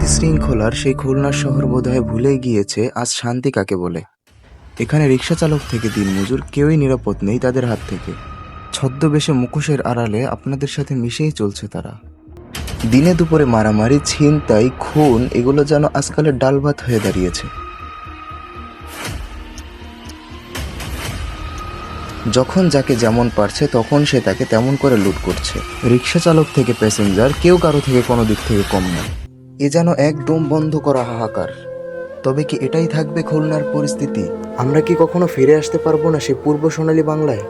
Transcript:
বিশৃঙ্খলার সেই খুলনার শহর বোধহয় ভুলেই গিয়েছে আজ শান্তি কাকে বলে। এখানে রিক্সা চালক থেকে দিনমজুর কেউই নিরাপদ নেই তাদের হাত থেকে। ছদ্মবেশে মুখোশের আড়ালে আপনাদের সাথে মিশেই চলছে তারা। দিনে দুপুরে মারামারি, ছিনতাই, খুন এগুলো যেন আজকালের ডাল ভাত হয়ে দাঁড়িয়েছে। যখন যাকে যেমন পারছে তখন সে তাকে তেমন করে লুট করছে। রিক্সা চালক থেকে প্যাসেঞ্জার কেউ কারো থেকে কোনো দিক থেকে কম নয়। এ যেন একদম বন্ধ করা হাহাকার। তবে কি এটাই থাকবে খুলনার পরিস্থিতি? আমরা কি কখনো ফিরে আসতে পারবো না সে পূর্ব সোনালী বাংলায়?